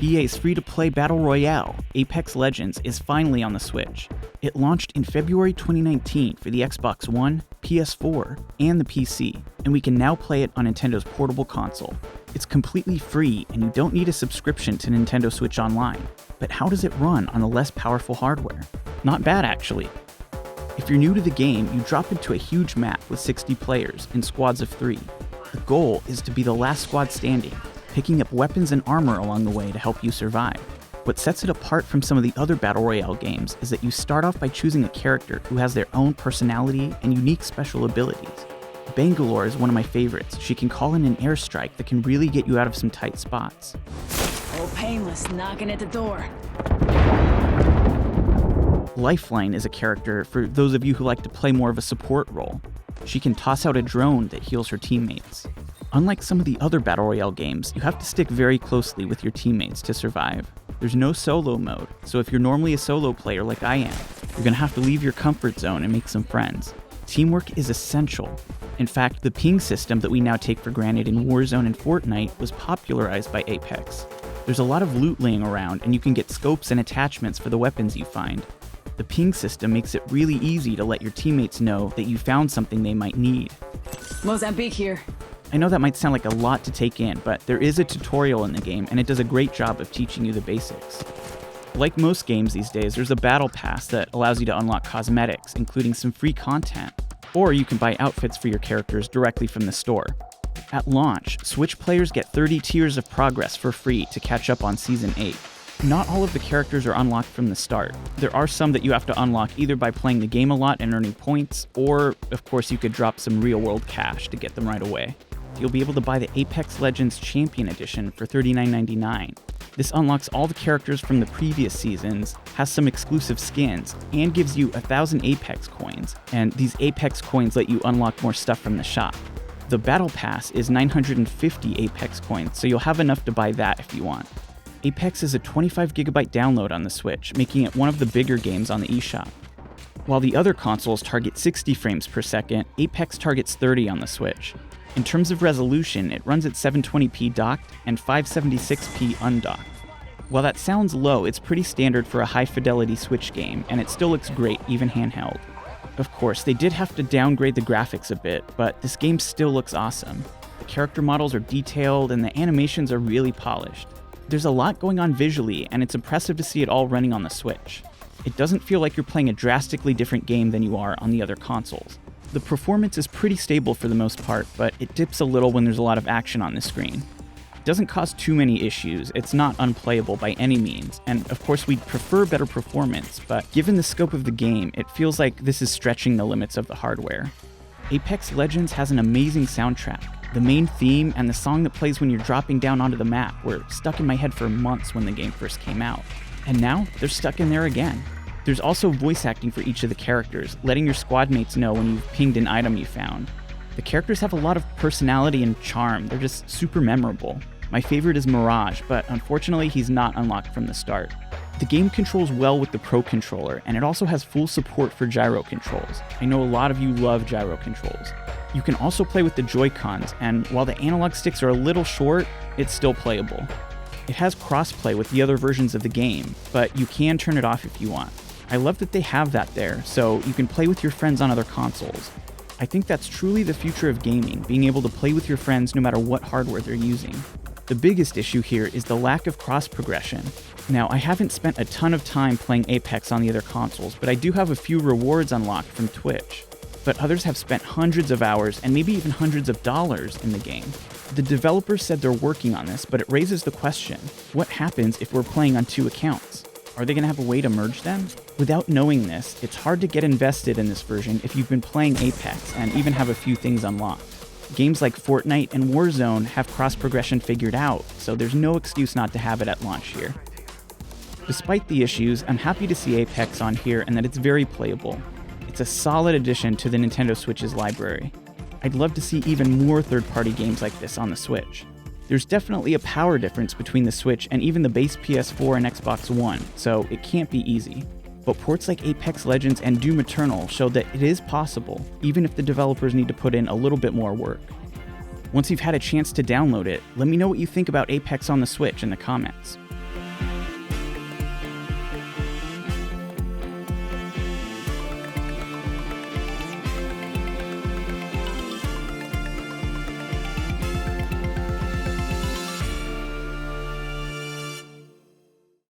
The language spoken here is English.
EA's free-to-play battle royale, Apex Legends, is finally on the Switch. It launched in February 2019 for the Xbox One, PS4, and the PC, and we can now play it on Nintendo's portable console. It's completely free, and you don't need a subscription to Nintendo Switch Online. But how does it run on the less powerful hardware? Not bad, actually. If you're new to the game, you drop into a huge map with 60 players in squads of 3. The goal is to be the last squad standing, picking up weapons and armor along the way to help you survive. What sets it apart from some of the other Battle Royale games is that you start off by choosing a character who has their own personality and unique special abilities. Bangalore is one of my favorites. She can call in an airstrike that can really get you out of some tight spots. Oh, painless, knocking at the door. Lifeline is a character for those of you who like to play more of a support role. She can toss out a drone that heals her teammates. Unlike some of the other Battle Royale games, you have to stick very closely with your teammates to survive. There's no solo mode, so if you're normally a solo player like I am, you're gonna have to leave your comfort zone and make some friends. Teamwork is essential. In fact, the ping system that we now take for granted in Warzone and Fortnite was popularized by Apex. There's a lot of loot laying around, and you can get scopes and attachments for the weapons you find. The ping system makes it really easy to let your teammates know that you found something they might need. Mozambique here. I know that might sound like a lot to take in, but there is a tutorial in the game, and it does a great job of teaching you the basics. Like most games these days, there's a battle pass that allows you to unlock cosmetics, including some free content, or you can buy outfits for your characters directly from the store. At launch, Switch players get 30 tiers of progress for free to catch up on Season 8. Not all of the characters are unlocked from the start. There are some that you have to unlock either by playing the game a lot and earning points, or, of course, you could drop some real-world cash to get them right away. You'll be able to buy the Apex Legends Champion Edition for $39.99. This unlocks all the characters from the previous seasons, has some exclusive skins, and gives you 1,000 Apex coins, and these Apex coins let you unlock more stuff from the shop. The Battle Pass is 950 Apex coins, so you'll have enough to buy that if you want. Apex is a 25GB download on the Switch, making it one of the bigger games on the eShop. While the other consoles target 60 frames per second, Apex targets 30 on the Switch. In terms of resolution, it runs at 720p docked and 576p undocked. While that sounds low, it's pretty standard for a high-fidelity Switch game, and it still looks great, even handheld. Of course, they did have to downgrade the graphics a bit, but this game still looks awesome. The character models are detailed, and the animations are really polished. There's a lot going on visually, and it's impressive to see it all running on the Switch. It doesn't feel like you're playing a drastically different game than you are on the other consoles. The performance is pretty stable for the most part, but it dips a little when there's a lot of action on the screen. It doesn't cause too many issues, it's not unplayable by any means, and of course we'd prefer better performance, but given the scope of the game, it feels like this is stretching the limits of the hardware. Apex Legends has an amazing soundtrack. The main theme and the song that plays when you're dropping down onto the map were stuck in my head for months when the game first came out. And now, they're stuck in there again. There's also voice acting for each of the characters, letting your squad mates know when you've pinged an item you found. The characters have a lot of personality and charm, they're just super memorable. My favorite is Mirage, but unfortunately he's not unlocked from the start. The game controls well with the Pro Controller, and it also has full support for gyro controls. I know a lot of you love gyro controls. You can also play with the Joy-Cons, and while the analog sticks are a little short, it's still playable. It has crossplay with the other versions of the game, but you can turn it off if you want. I love that they have that there, so you can play with your friends on other consoles. I think that's truly the future of gaming, being able to play with your friends no matter what hardware they're using. The biggest issue here is the lack of cross-progression. Now, I haven't spent a ton of time playing Apex on the other consoles, but I do have a few rewards unlocked from Twitch. But others have spent hundreds of hours and maybe even hundreds of dollars in the game. The developers said they're working on this, but it raises the question, what happens if we're playing on 2 accounts? Are they going to have a way to merge them? Without knowing this, it's hard to get invested in this version if you've been playing Apex and even have a few things unlocked. Games like Fortnite and Warzone have cross-progression figured out, so there's no excuse not to have it at launch here. Despite the issues, I'm happy to see Apex on here and that it's very playable. It's a solid addition to the Nintendo Switch's library. I'd love to see even more third-party games like this on the Switch. There's definitely a power difference between the Switch and even the base PS4 and Xbox One, so it can't be easy. But ports like Apex Legends and Doom Eternal show that it is possible, even if the developers need to put in a little bit more work. Once you've had a chance to download it, let me know what you think about Apex on the Switch in the comments.